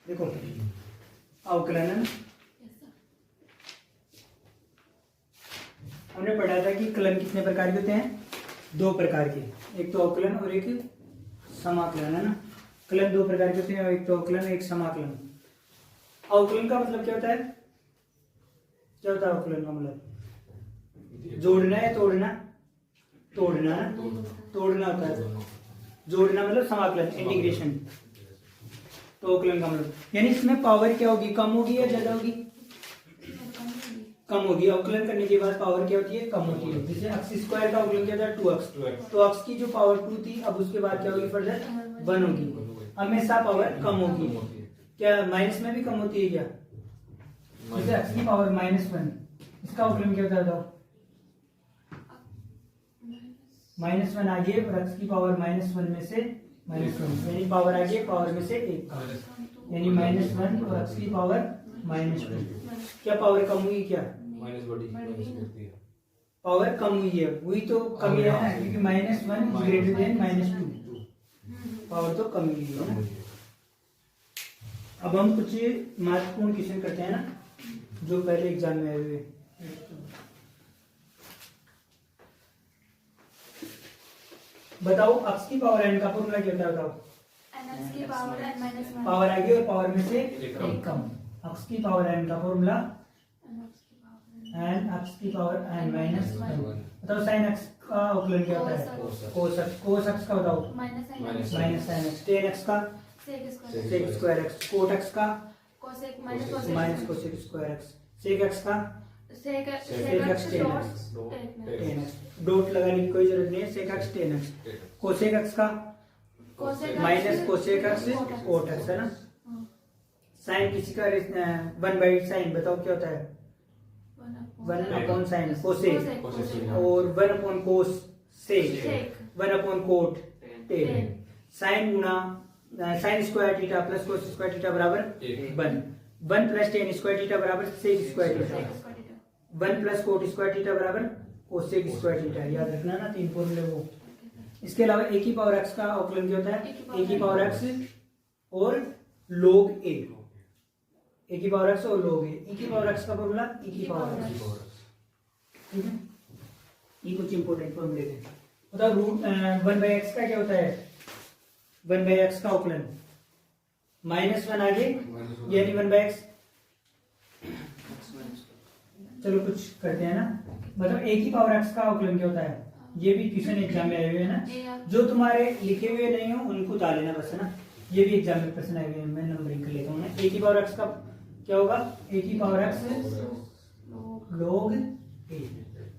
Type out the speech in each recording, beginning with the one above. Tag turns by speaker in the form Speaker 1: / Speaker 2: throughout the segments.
Speaker 1: देखो अवकलन है ना, हमने पढ़ा था कि कलन कितने प्रकार के होते हैं, दो प्रकार के, एक तो अवकलन और एक समाकलन है ना। कलन दो प्रकार के होते हैं, एक तो अवकलन एक समाकलन। अवकलन का मतलब क्या होता है, क्या होता है अवकलन का मतलब? जोड़ना है, तोड़ना, तोड़ना तोड़ना होता है, जोड़ना मतलब समाकलन, इंटीग्रेशन। तो अवकलन का मतलब यानी इसमें पावर क्या होगी, कम होगी या ज्यादा होगी? कम होगी। अवकलन करने के बाद पावर क्या होती है, कम होती है। जैसे एक्स स्क्वायर का अवकलन क्या था, 2x, तो x की जो पावर 2 थी अब उसके बाद क्या होगी, फर्दर 1 होगी, हमेशा पावर कम होगी। क्या माइनस में भी कम होती है क्या? जैसे x की पावर -1, इसका अवकलन क्या होता है? -1 आ गई और x की पावर -1 में से -1, यानी पावर आ गई पावर में से 1, यानी -1 और x की पावर -1। क्या पावर कम हुई, क्या पावर कम हुई है? हुई तो कमी है ना, क्योंकि -1 ग्रेटर देन -2, पावर तो कम हुई है ना। अब हम कुछ महत्वपूर्ण क्वेश्चन करते हैं ना, जो पहले एग्जाम में आए हुए। बताओ x की पावर n का फॉर्मूला क्या होता है, बताओ।
Speaker 2: x की पावर n माइनस 1,
Speaker 1: पावर आगे और पावर में से एक कम। x की पावर n का फॉर्मूला n x की पावर n माइनस 1। बताओ sin x का अवकलन क्या होता है, cos x। cos x का बताओ minus sin x। tan x का sec square x। cot x का minus cosec square x। sec x का sec x tan x। Dot लगाने की कोई जरूरत नहीं है, sec x tan x। cosec x का minus cosec x cot x है ना। साइन किसी का 1/sin, बताओ क्या होता है, 1/sin cosec, और 1/cos sec, 1/cot tan। Sine गुना sine square theta plus cos square theta बराबर 1, 1 प्लस tan स्क्वायर थीटा बराबर sec square theta, 1 plus cot square theta बराबर cosec स्क्वायर थीटा। याद रखना ना, 3 फॉर्मूले वो। इसके अलावा a की पावर x का अवकलन क्या होता है, a की पावर x और log a, a की पावर x और log a। e की पावर x का फॉर्मूला e की पावर x, ठीक है। ये कुछ इंपॉर्टेंट फॉर्मूले थे। बताओ रूट 1/x का क्या होता है, 1/x का अवकलन -1 आगे यानी 1/x। चलो कुछ करते हैं ना। मतलब a की पावर x का अवकलन क्या होता है, ये भी क्वेश्चन एग्जाम में आए हुए हैं ना, जो तुम्हारे लिखे हुए नहीं हो उनको उतार लेना बस है ना। ये भी एग्जाम में प्रश्न आए हुए हैं, मैं नंबरिंग कर लेता हूँ ना। a की पावर x का क्या होगा, a की power x log a,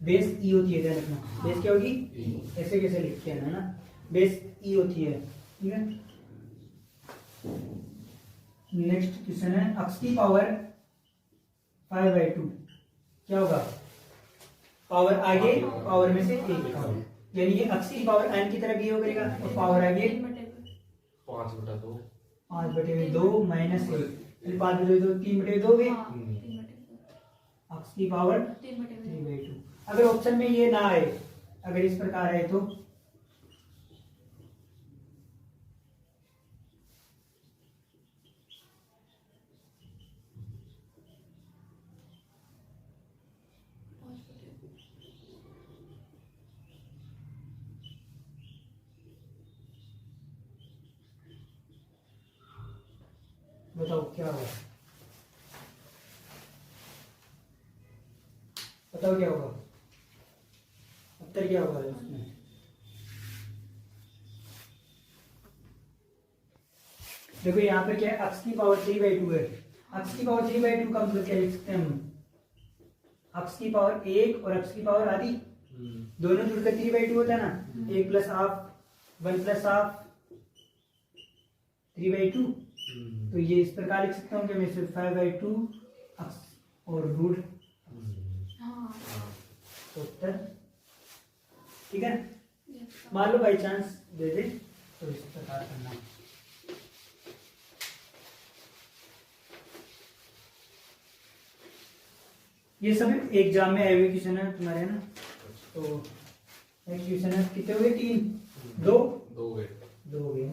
Speaker 1: base e होती है, ध्यान रखना बेस क्या होगी, ऐसे कैसे लिखते हैं ना, बेस e होती है, ठीक है। नेक्स्ट क्वेश्चन है x की पावर 5/2 क्या होगा, पावर आगे पावर में से एक कम, यानी ये x की पावर n की तरह बिहेव करेगा और पावर आगे
Speaker 3: 5/2
Speaker 1: 5/2 माइनस 1, 5/2 3/2 गए, x की पावर 3/2। अगर ऑप्शन में ये ना आए, अगर इस प्रकार आए तो बताओ क्या होगा, बताओ क्या होगा, उत्तर क्या होगा इसमें। देखो यहाँ पे क्या है, x की पावर 3/2 है। x की पावर 3/2 का मतलब क्या लिख सकते हैं हम, x की पावर 1 और x की पावर आधी, दोनों जुड़कर 3/2 होता है ना। 1 प्लस हाफ 1 प्लस हाफ 3/2। तो ये इस प्रकार लिख सकता हूँ कि मैं सिर्फ 5/2 x और रूट उत्तर, ठीक है। मान लो बाई चांस दे दे तो इस प्रकार करना। ये सब एग्जाम में आए हुए क्वेश्चन है तुम्हारे ना। तो नेक्स्ट क्वेश्चन है, कितने हो गए, 3 2
Speaker 3: 2 गए।
Speaker 1: 2 हो गए।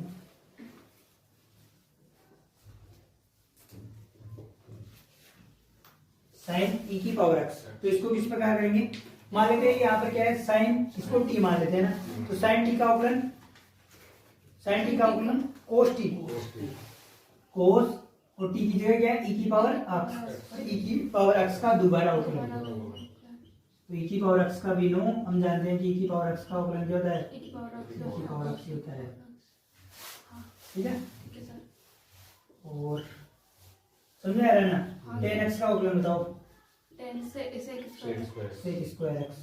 Speaker 1: साइन ई की पावर एक्स। तो इसको किस प्रकार करेंगे, मान लेते हैं यहाँ पर क्या है साइन, इसको टी मान लेते हैं ना, तो साइन टी का अवकलन, साइन टी का अवकलन कोस टी, कोस और टी की जगह क्या है ई की पावर एक्स, ई की पावर एक्स का दोबारा अवकलन। तो ई की पावर एक्स का भी नो हम जानते हैं कि ई की पावर एक्स का अवकलन क्या होता है, ई की पावर एक्स ही होता है। ठीक है, और समझ में आ रहा है ना। टेन एक्स का अवकलन बताओ,
Speaker 2: 10 से
Speaker 3: सेक
Speaker 1: स्क्वायर एक्स।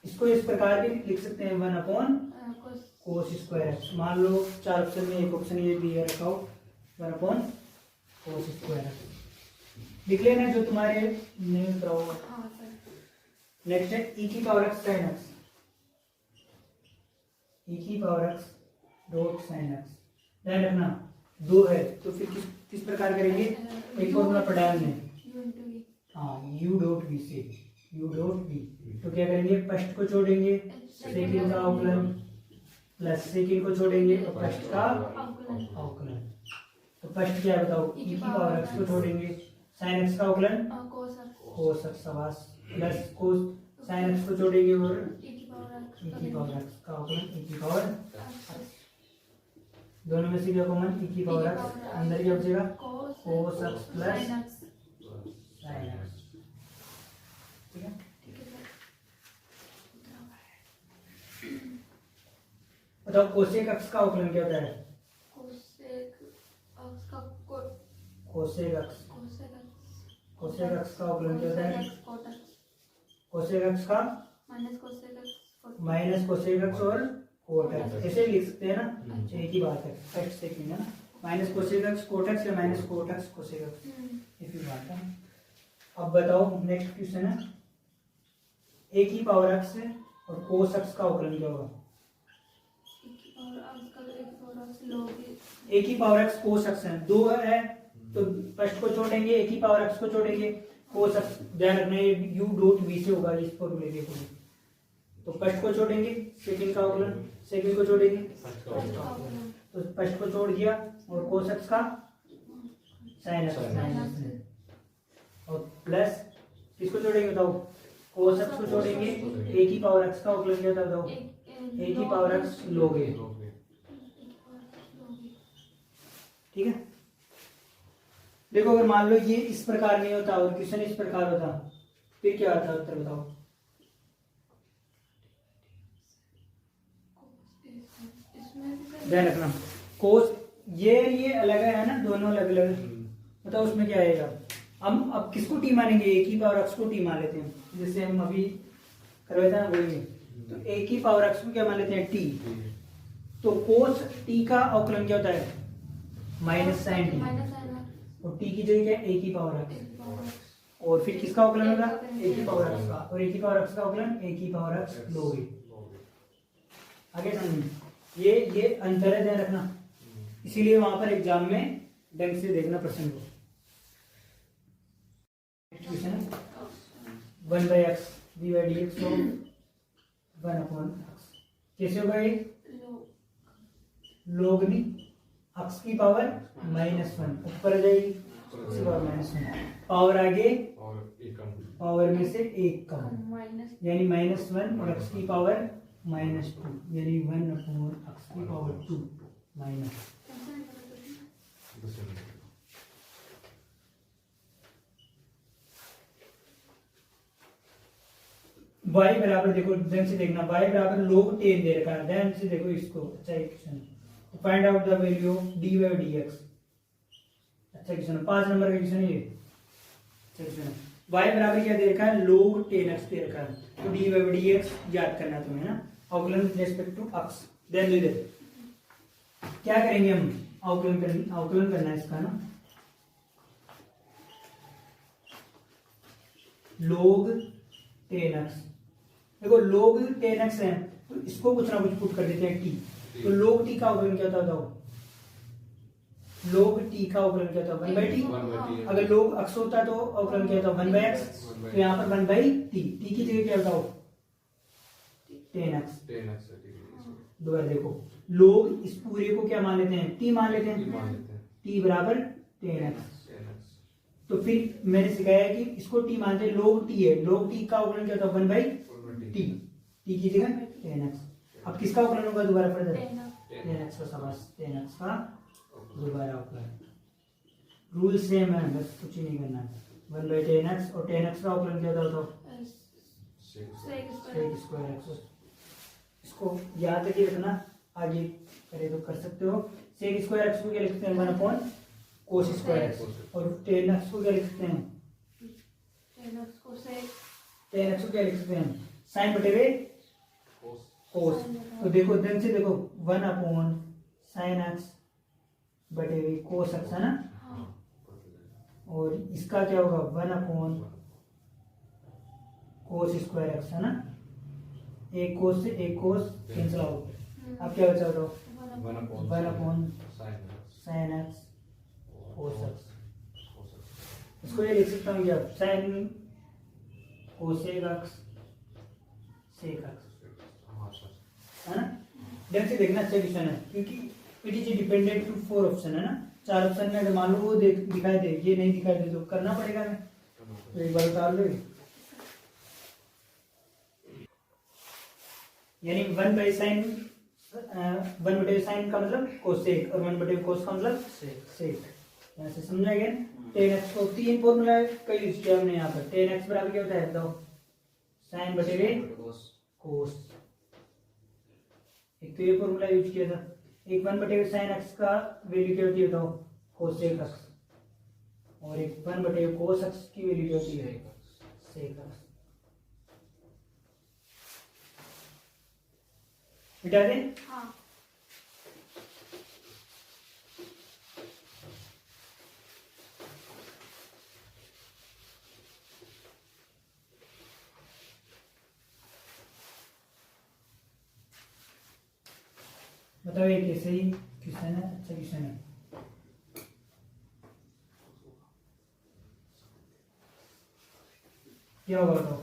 Speaker 1: इसको इस प्रकार भी लिख सकते हैं 1 अपॉन कोस स्क्वायर एक्स। मान लो 4 ऑप्शन में एक ऑप्शन ये भी है रखा हो 1 अपॉन कोस स्क्वायर एक्स। लिख लेना जो तुम्हारे नहीं लिख रहा होगा। नेक्स्ट है ई की पावर एक्स साइन एक्स, ई की power x dot sine x. ध्यान रखना 2 है तो फिर किस प्रकार करेंगे, एक फॉर्मूला पढ़ा है हमने, हाँ यू डॉट वी से, यू डॉट वी। तो क्या करेंगे, फर्स्ट को छोड़ेंगे सेकंड का अवकलन प्लस सेकंड को छोड़ेंगे तो फर्स्ट का अवकलन। तो फर्स्ट क्या है बताओ, ई की पावर एक्स को छोड़ेंगे साइन एक्स का अवकलन कोस एक्स आवास प्लस कोस साइन एक्स को छोड़ेंगे और ई की पावर एक्स का अवकलन ई की पावर एक्स। दोनों में से क्या कॉमन, ई की पावर एक्स, अंदर क्या बचेगा cos x plus sine x. ठीक है, बताओ कोसेक एक्स का अवकलन क्या होता है, कोसेक एक्स, कोसेक एक्स का अवकलन क्या होता है, कोसेक एक्स का माइनस कोसेक एक्स और कोट एक्स, ऐसे लिख सकते हैं ना, एक ही बात है, फर्स्ट सेकंड है ना, minus cosec x cot x या minus cot x cosec x, एक ही बात है। अब बताओ नेक्स्ट क्वेश्चन है, ए की पावर एक्स और कोस एक्स का अवकलन क्या होगा, ए की पावर एक्स कोस एक्स है, 2 है तो फर्स्ट को छोड़ेंगे, ए की पावर एक्स को छोड़ेंगे, कोस एक्स ध्यान रखना ये यू डॉट वी से होगा इस फॉर्मूले के। तो फर्स्ट को छोड़ेंगे सेकंड का अवकलन, सेकंड को छोड़ेंगे तो फर्स्ट को छोड़ दिया और कोस एक्स का साइन एक्स और प्लस किसको छोड़ेंगे बताओ, कोस एक्स को छोड़ेंगे, ए की पावर एक्स का अवकलन क्या था बताओ, ए की पावर एक्स लोगे। ठीक है, देखो अगर मान लो ये इस प्रकार नहीं होता और क्वेश्चन इस प्रकार होता फिर क्या आता उत्तर बताओ, ध्यान रखना कोस ये अलग है ना, दोनों अलग अलग, बताओ उसमें क्या आएगा। हम अब किसको टी मानेंगे, ए की पावर एक्स को टी मान लेते हैं, जैसे हम अभी करवाए थे ना वही, तो ए की पावर एक्स को क्या मान लेते हैं टी, तो कोस टी का अवकलन क्या होता है माइनस साइन टी, और टी की जगह क्या है ए की पावर एक्स, और फिर किसका अवकलन होगा ए की पावर एक्स का, और ए की पावर एक्स का अवकलन ए की पावर एक्स लोगे। आगे समझिए ये अंतर है, ध्यान रखना, इसीलिए वहां पर एग्जाम में ढंग से देखना प्रश्न को। 1/x dx 1/x कैसे होगा ये, लोगनी एक्स की पावर -1 ऊपर आ जाएगी, उसकी पावर -1, पावर आगे पावर में से एक कम, यानी -1 और एक्स की पावर -2, यानी 1/x की पावर 2 माइनस। y बराबर देखो ध्यान से देखना, y बराबर log 10 दे रखा है, ध्यान से देखो इसको, अच्छा question, find out the value of dy by dx। अच्छा क्वेश्चन 5 नंबर का क्वेश्चन ये, अच्छा क्वेश्चन y बराबर क्या दे रखा है log 10x दे रखा है, तो dy by dx याद करना है तुम्हें ना, अवकलन with respect to x। Then ले क्या करेंगे हम, अवकलन करना है इसका ना, log 10x, देखो log 10x है तो इसको कुछ ना कुछ पुट कर देते हैं t, तो log t का अवकलन क्या था बताओ, log t का अवकलन क्या था 1/t, अगर log x होता तो अवकलन क्या था 1/x, तो यहाँ पर 1/t, t की जगह क्या बताओ 10x। दोबारा देखो log इस पूरे को क्या मान लेते हैं t मान लेते हैं, t बराबर 10x, तो फिर मैंने सिखाया कि इसको टी मानते हैं, log t है, log t का अवकलन क्या होता है 1/t, t की जगह tan x। अब किसका अवकलन होगा दोबारा फर्दर, tan x का, शाबाश, tan x का दोबारा अवकलन। रूल सेम है, बस कुछ ही नहीं करना है। 1/tan x और tan x का अवकलन क्या होता है, sec स्क्वायर x। इसको याद रखिए रखना, आगे करे तो कर सकते हो। sec स्क्वायर x को क्या लिखते हैं 1/cos स्क्वायर x, और tan x को क्या लिखते हैं, tan x को क्या लिख सकते हैं sin बटे हुए cos। तो देखो ध्यान से देखो 1/sin x बटे हुए cos x है ना, और इसका क्या होगा 1/cos स्क्वायर x है ना, एक cos से एक cos कैंसिल आउट। अब क्या बचा बताओ 1/sin x cos x। इसको ये लिख सकता हूँ क्या, sin cosec x sec x है ना। ध्यान से देखना, अच्छा क्वेश्चन है क्योंकि it is dependent to 4 option है ना, 4 ऑप्शन में अगर मान लो वो दिखाई दे, ये नहीं दिखाई दे तो करना पड़ेगा हमें, तो एक बार उतार लो। यानी 1/sin 1/sin का मतलब कोसेक और 1/cos का मतलब सेक। यहाँ से समझा गया। tan x को 3 फॉर्मूला का यूज किया हमने यहाँ पर। tan x बराबर क्या होता है बताओ, sin बटे cos। एक तो ये फॉर्मूला यूज किया था, एक 1/sin x का वैल्यू क्या होती है बताओ cosec x, और एक 1/cos x की वैल्यू क्या होती है sec x। मिटा दें।
Speaker 2: हाँ।
Speaker 1: बताओ ये कैसे ही क्वेश्चन है, अच्छा क्वेश्चन है। क्या होगा बताओ,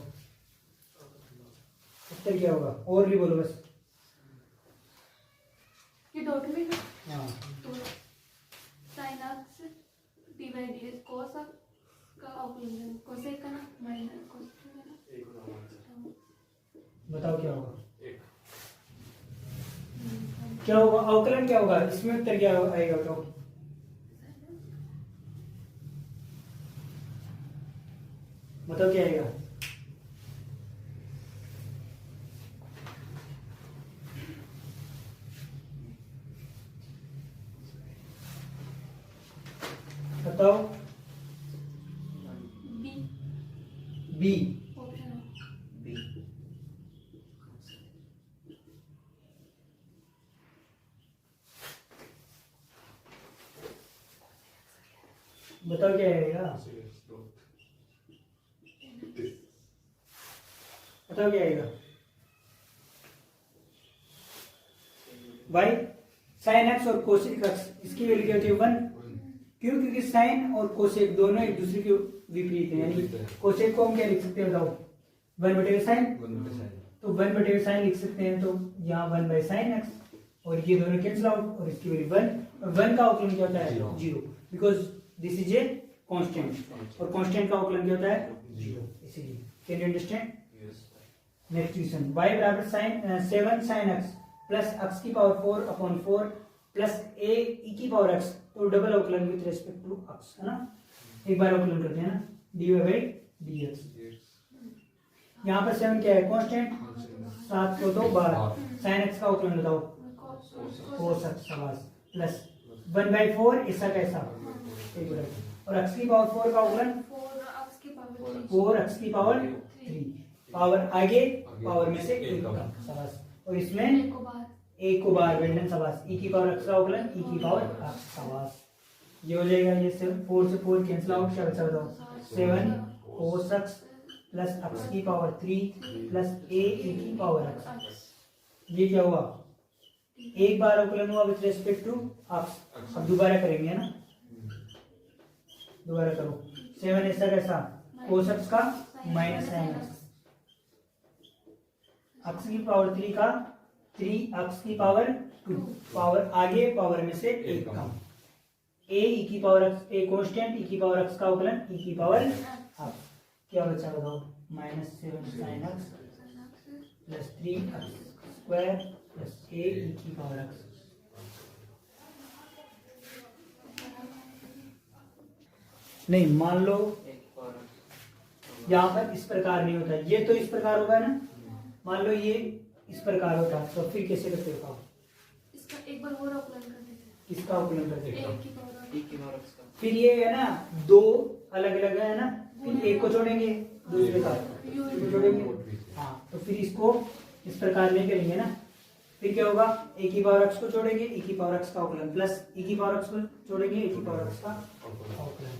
Speaker 1: उत्तर क्या होगा, और भी बोलो बस।
Speaker 2: ये डॉट में है,
Speaker 1: हाँ
Speaker 2: तो sin x divided cos x का अवकलन, cosec का ना माइनस cos का ना,
Speaker 1: बताओ क्या होगा, क्या होगा अवकलन क्या होगा, इसमें उत्तर क्या आएगा बताओ। बताओ क्या आएगा, बताओ। बी
Speaker 2: ऑप्शन
Speaker 1: बताओ क्या आएगा, बताओ क्या आएगा। वाई साइन एक्स और कोसेक एक्स, इसकी वैल्यू क्या होती है 1। क्यों, क्योंकि साइन और कोसेक दोनों एक दूसरे के विपरीत है, यानी कोसेक को हम क्या लिख सकते हैं बताओ 1/sin, तो 1/sin लिख सकते हैं, तो यहाँ 1/sin x, और ये दोनों कैंसिल आउट, और इसकी वैल्यू 1, और 1 का अवकलन क्या होता है 0, because this is a constant, और कांस्टेंट का अवकलन क्या होता है 0, इसीलिए। Can you understand. Next question, y बराबर sin 7 sin x plus x की पावर 4/4 प्लस a e की पावर x, तो डबल अवकलन विद रेस्पेक्ट टू x है ना। एक बार अवकलन करते हैं ना, dy/dx। यहाँ पर 7 क्या है कांस्टेंट, 7 को तो 12, sin x का अवकलन बताओ cos x शाबाश, प्लस 1/4 ऐसा कैसा, और x की पावर 4 का अवकलन 4x की पावर 3, पावर आगे पावर में से एक कम शाबाश, और इसमें एक को बार वेंडन शाबाश, e की पावर x का अवकलन e की पावर x शाबाश। ये हो जाएगा, ये 4 से 4 कैंसिल आउट, क्या बचा बताओ 7 cos x प्लस x की पावर 3 प्लस a e की पावर x। ये क्या हुआ, एक बार अवकलन हुआ विद रेस्पेक्ट टू x। अब दोबारा करेंगे ना, दोबारा करो। 7 ऐसा कैसा cos x का माइनस sin x, x की पावर 3 का 3 x की पावर 2, पावर आगे पावर में से एक कम, ए ई की पावर एक्स, ए कांस्टेंट, ई की पावर एक्स का अवकलन ई की पावर हाफ। क्या बचा बताओ? -7 sin x plus 3x square plus a e की पावर एक्स। नहीं, मान लो यहाँ पर इस प्रकार नहीं होता, ये तो इस प्रकार होगा ना। मान लो ये इस प्रकार होता तो फिर कैसे करते हो?
Speaker 2: इसका एक बार और अवकलन कर देते
Speaker 1: इसका अवकलन करते
Speaker 2: हैं।
Speaker 1: हो,
Speaker 2: एक की पावर एक्स।
Speaker 1: फिर ये है ना दो अलग अलग है ना, फिर एक को जोड़ेंगे दूसरे का को जोड़ेंगे। हाँ, तो फिर इसको इस प्रकार नहीं करेंगे ना। फिर क्या होगा? ए की पावर एक्स को जोड़ेंगे ई की पावर एक्स का अवकलन प्लस ई की पावर एक्स को जोड़ेंगे ए की पावर एक्स का अवकलन।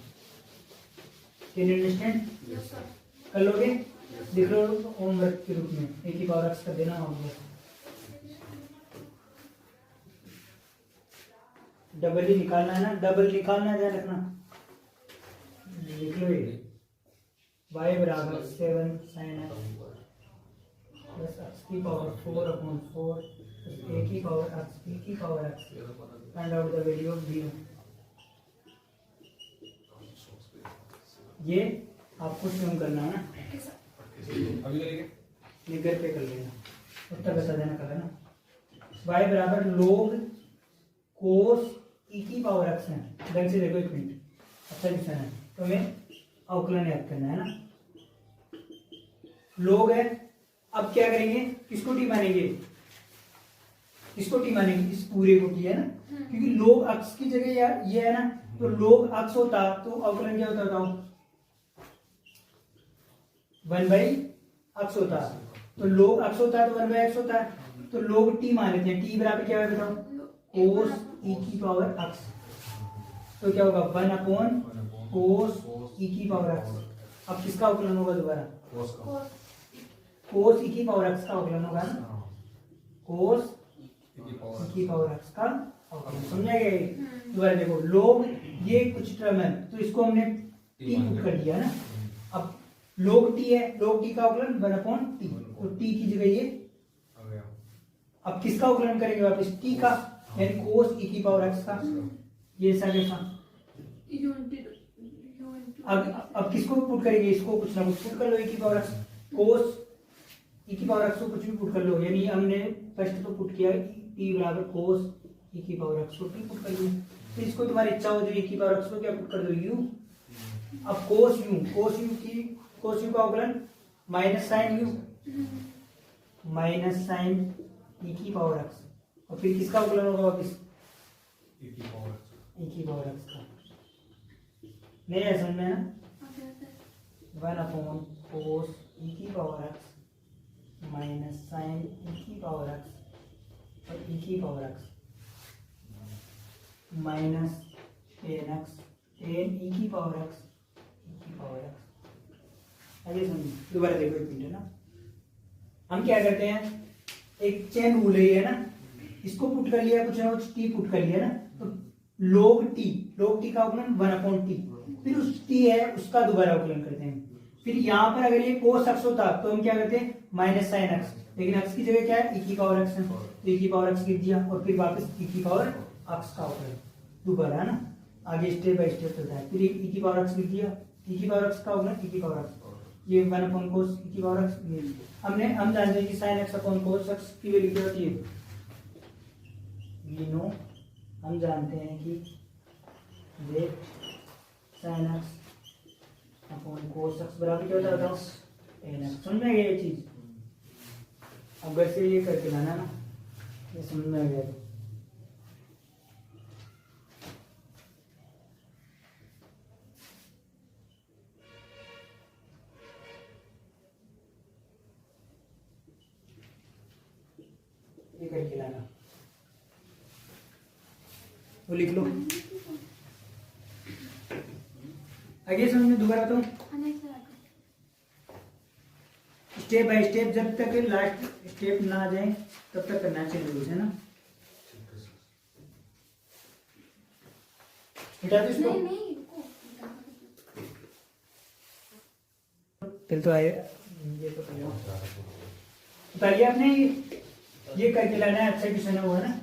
Speaker 1: Can you understand?
Speaker 2: Yes sir.
Speaker 1: कर लोगे? लिख लो होमवर्क के रूप में, ए की पावर एक्स कर देना होमवर्क। डबल ही निकालना है ना, डबल निकालना है, ध्यान रखना। लिख लो ये y बराबर 7 sin x प्लस x की पावर 4/4 a की पावर x b की power x। Find out the value of 0। ये आपको स्वयं करना है ना,
Speaker 3: अभी करेंगे।
Speaker 1: ये घर पे कर लेना, उत्तर बता देना कल है ना। y बराबर log कोस ई की पावर एक्स है। ढंग से देखो एक मिनट, अच्छा क्वेश्चन है, तो हमें अवकलन याद करना है ना। लोग है, अब क्या करेंगे? किसको टी मानेंगे? किसको टी मानेंगे? इस पूरे को टी है ना, क्योंकि लोग अक्स की जगह यार ये है ना, तो लोग अक्स होता तो अवकलन क्या होता? बताओ। 1/x होता, तो लोग अक्स होता है तो 1/x होता है, तो लोग टी मान लेते हैं। टी बराबर क्या है बताओ? कोस ई की पावर एक्स। तो क्या होगा? 1 कोस ई की पावर एक्स। अब किसका अवकलन होगा दोबारा? कोस ई की पावर एक्स का अवकलन होगा ना, कोस ई की पावर एक्स का अवकलन। समझा गया? दोबारा देखो, लोग ये कुछ टर्म है तो इसको हमने टी पुट कर दिया ना। अब लोग टी है, लोग टी का अवकलन 1/t, तो टी की जगह ये। अब किसका अवकलन करेंगे वापस? टी का, यानी कोस ई की पावर एक्स का। ये ऐसा कैसा? अब किसको पुट करेंगे? इसको कुछ ना कुछ पुट कर लो, ई की पावर एक्स कोस ई की पावर एक्स को कुछ भी पुट कर लो। यानी हमने फर्स्ट तो पुट किया टी बराबर कोस ई की पावर एक्स को टी पुट कर लिया। फिर इसको तुम्हारी इच्छा हो तो ई की पावर एक्स को क्या पुट कर दो? यू। अब कोस यू का अवकलन minus sine u, minus sine e की पावर एक्स। और फिर किसका अवकलन होगा वापिस? ई की पावर एक्स का। नहीं है समझ में ना? 1/cos ई की power x minus sine e की पावर एक्स और ई की power x minus tan x tan ई की पावर एक्स ई की पावर एक्स। आगे समझिए, दोबारा देखो एक मिनट है ना। हम क्या करते हैं? एक चेन रूल है ना, इसको पुट कर लिया, कुछ ना कुछ टी पुट कर लिया ना, तो log t का अवकलन 1/t। फिर उस t है उसका दोबारा अवकलन करते हैं। फिर यहाँ पर अगर ये cos x होता तो हम क्या करते हैं? माइनस साइन x, लेकिन x की जगह क्या है? e की पावर x है, तो e की पावर x लिख दिया और फिर वापस e की पावर x का अवकलन दोबारा है ना। आगे स्टेप बाय स्टेप चलता है। फिर e की पावर x लिख दिया, e की पावर x का अवकलन e की पावर x, ये 1/cos e की पावर x। हम जानते हैं कि sin x upon cos x की वैल्यू क्या होती है? वी नो, हम जानते हैं कि let sin x upon cos x बराबर क्या होता है? tan x। समझ में आ गया ये चीज? अब घर से ये करके लाना ना, ये समझ में आ गया। ये करके लाना, वो लिख लो। आगे समझ में दोबारा तो स्टेप बाय स्टेप, जब तक लास्ट स्टेप ना आ जाए तब तक करना चाहिए, है ना। हटा दो इसको। फिर तो आए ये तो बताइए आपने ये करके लाना है। अच्छा क्वेश्चन है वो, है ना।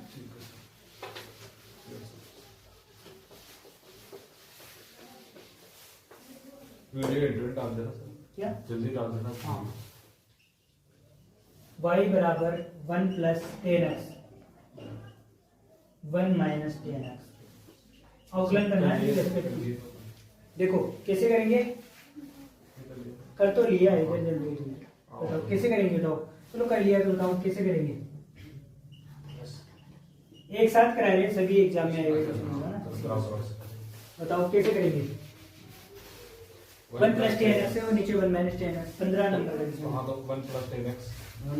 Speaker 3: वीडियो इंटरव्यू डाल देना सर,
Speaker 1: क्या
Speaker 3: जल्दी डाल देना।
Speaker 1: हाँ y बराबर 1 प्लस 10x 1 माइनस 10x अवकलन करना है रेस्पेक्ट। देखो कैसे करेंगे, कर तो लिया है इधर जल्दी जल्दी बताओ कैसे करेंगे, बताओ चलो कर लिया तो बताओ कैसे करेंगे। एक साथ करा रहे हैं, सभी एग्जाम में आएगा ना, बताओ कैसे करेंगे। 1 प्लस 10x है और नीचे 1 माइनस 10x 15 नंबर है इसमें।
Speaker 3: हाँ तो 1 प्लस 10x,
Speaker 1: 1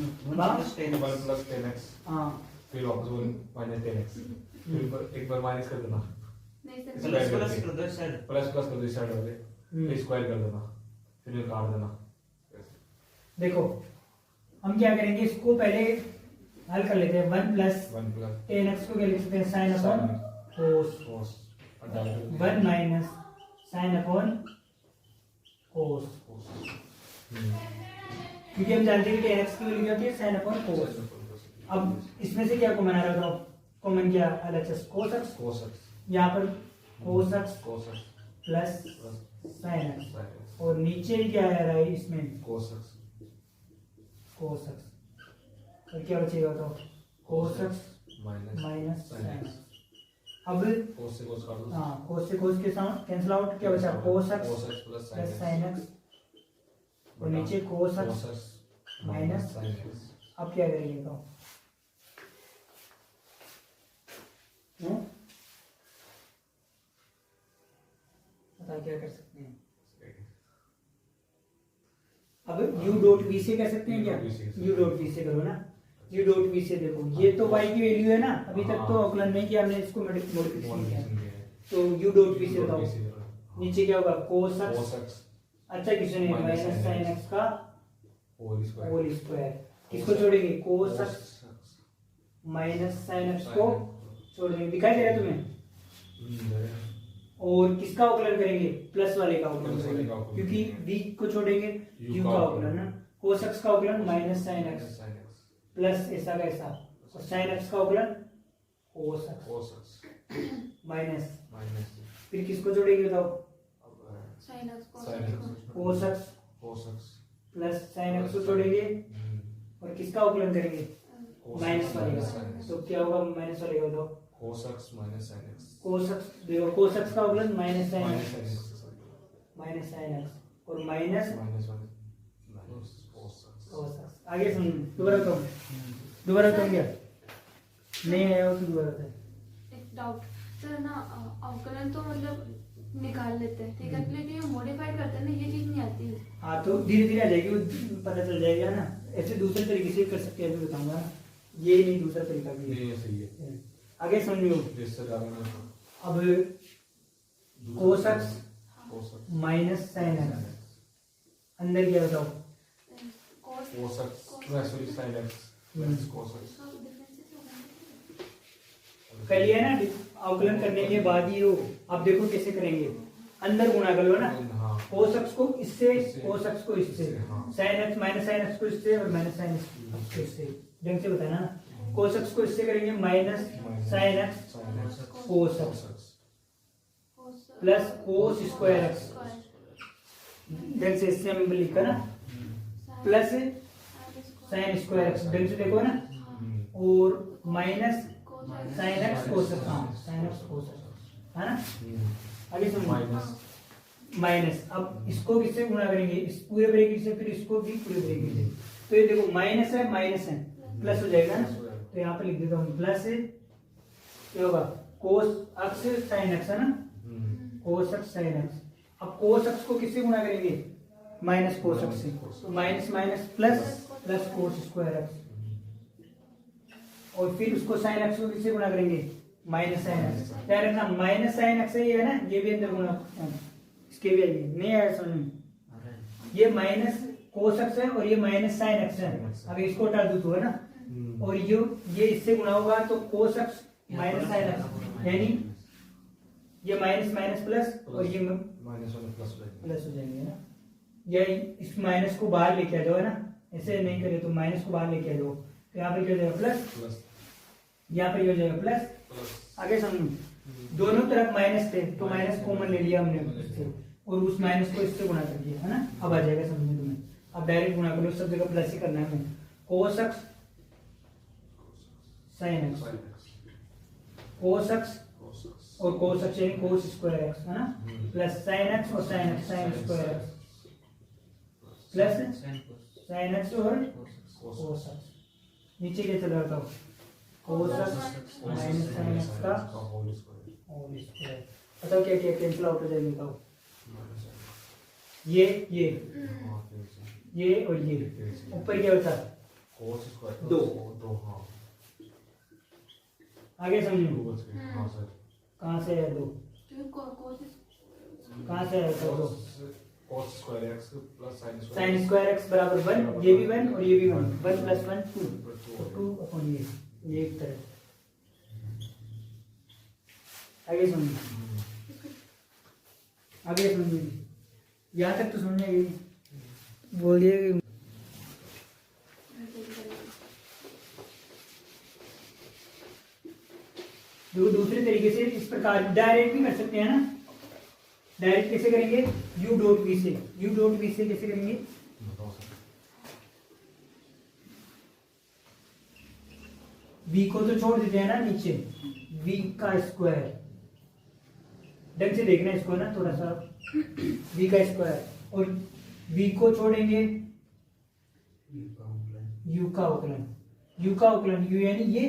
Speaker 3: 1 प्लस 10x,
Speaker 1: हाँ
Speaker 3: फिर वापस 1 माइनस 10x, फिर एक बार माइनस कर देना,
Speaker 2: नहीं सर,
Speaker 3: प्लस प्लस कर दो सर, प्लस प्लस कर दो इस साइड वाले, फिर स्क्वायर कर देना, फिर ये काट देना।
Speaker 1: देखो हम क्या करेंगे, इसको पहले हल कर लेते हैं। 1 प्लस 10x को क्या लिख सकते हैं, साइन अपॉन कोस, 1 माइनस साइन अपॉन कोस, क्योंकि हम जानते हैं कि 10x की वैल्यू क्या होती है, साइन अपॉन कोस। अब इसमें से क्या कॉमन आ रहा था, कॉमन क्या LHS cos x, यहाँ पर cos x plus sine x और नीचे क्या आ रहा है इसमें cos x और क्या बचेगा तो cos x minus sine x। अब हाँ cos से cos के साथ कैंसिल आउट, क्या बचा cos x plus sine x और नीचे cos x माइनस। अब क्या करेंगे तो बता क्या कर सकते हैं। अब u डॉट v से कर सकते हैं क्या, u डॉट v से करो ना, u डॉट v से देखो ये तो y की वैल्यू है ना, अभी तक तो अवकलन नहीं किया हमने, इसको मॉडिफिकेशन किया तो u डॉट v से बताओ नीचे क्या होगा cos x, अच्छा किसने माइनस साइन x का होल स्क्वायर, किसको छोड़ेंगे cos x minus sine x को छोड़ देंगे, दिखाई दे रहा है तुम्हें। और किसका अवकलन करेंगे, प्लस वाले का अवकलन करेंगे, क्योंकि v को छोड़ेंगे u का अवकलन ना, cos x का अवकलन माइनस साइन x प्लस ऐसा का ऐसा और साइन x का अवकलन cos x माइनस, फिर किसको जोड़ेंगे बताओ
Speaker 2: sine x
Speaker 1: cos x plus sine x को जोड़ेंगे और किसका अवकलन करेंगे माइनस वाले का, तो क्या होगा माइनस वाले का बताओ
Speaker 3: cos x minus sin x,
Speaker 1: cos x देखो cos x का अवकलन माइनस साइन x और माइनस cos x। आगे सुन दोबारा करो क्या नहीं आया हो तो दोबारा बताए।
Speaker 2: एक डाउट सर ना, अवकलन तो मतलब निकाल लेते हैं ठीक है, लेकिन ये मॉडिफाइड करते हैं ना, ये चीज नहीं आती है।
Speaker 1: हाँ तो धीरे धीरे आ जाएगी, वो पता चल जाएगा ना, ऐसे दूसरे तरीके से कर सकते हैं अभी बताऊंगा ना, ये नहीं दूसरा तरीका भी
Speaker 3: नहीं ये सही है।
Speaker 1: आगे समझो। अब cos x minus sine x अंदर क्या बताओ
Speaker 3: cos x sin x cos x
Speaker 1: कर लिया ना, अवकलन करने के बाद ही हो। अब देखो कैसे करेंगे, अंदर गुणा कर लो ना, cos x को इससे cos x को इससे, sin x minus sin x को इससे और माइनस sin x को इससे, ढंग से बताना ना। cos x को इससे करेंगे minus sin x cos x plus cos square x, ढंग से इससे हम लिखा ना, प्लस sin स्क्वायर x, ढंग से देखो ना, और minus sin x cos x, हाँ sin x cos x है ना। आगे सुनो माइनस, अब इसको किससे गुणा करेंगे, इस पूरे ब्रैकेट से, फिर इसको भी पूरे ब्रैकेट से, तो ये देखो माइनस है प्लस हो जाएगा ना, तो यहाँ पे लिख देता हूँ प्लस क्या होगा cos x sin x है ना, cos x sin x। अब cos x को किससे गुणा करेंगे माइनस cos x से, तो minus minus plus plus cos square x, और फिर उसको sin x को किससे गुणा करेंगे माइनस sin x। ध्यान रखना माइनस sin x है ये ना, ये भी अंदर गुणा इसके भी आएंगे, नहीं आया समझ में, ये माइनस cos x है और ये माइनस sin x है, अगर इसको हटा दो तो है ना, और ये इससे गुणा होगा तो cos x minus sin x, यानी ये माइनस माइनस प्लस और ये
Speaker 3: माइनस
Speaker 1: प्लस हो जाएंगे ना, या इस माइनस को बाहर लेके आ जाओ है ना, ऐसे नहीं करे तो माइनस को बाहर लेके आ जाओ, तो यहाँ पे क्या हो जाएगा प्लस, यहाँ पे हो जाएगा प्लस। आगे समझो, दोनों तरफ माइनस थे तो माइनस कॉमन ले लिया हमने, और उस माइनस को इससे गुणा कर दिया, है ना। अब आ जाएगा समझ में तुम्हें। अब डायरेक्ट गुणा करो, सब जगह प्लस ही करना है हमें। cos x sin x, cos x और cos x यानी cos स्क्वायर x, है ना, प्लस sin x और sin x sin square x, plus sin x और cos x। नीचे क्या चल रहा था, cos x minus sin x का होल स्क्वायर। बताओ क्या क्या कैंसिल आउट हो जाएगा, बताओ। ये और ये ऊपर क्या होता है, दो। आगे समझो, कहाँ से है दो, कहाँ से है दो, साइन स्क्वायर एक्स बराबर 1, ये भी 1 और ये भी 1, 1 प्लस 1 2, 2 अपॉन ये एक तरह। आगे समझो, आगे समझो, यहाँ तक तो समझेगी, बोलिए। दूसरे तरीके से इस प्रकार डायरेक्ट भी कर सकते हैं ना। डायरेक्ट कैसे करेंगे, u डॉट v से, u डॉट v से कैसे करेंगे, v को तो छोड़ देते हैं ना नीचे, v का स्क्वायर, ढंग से देखना इसको ना थोड़ा सा, v का स्क्वायर और v को छोड़ेंगे u का अवकलन, u का अवकलन, u यानी ये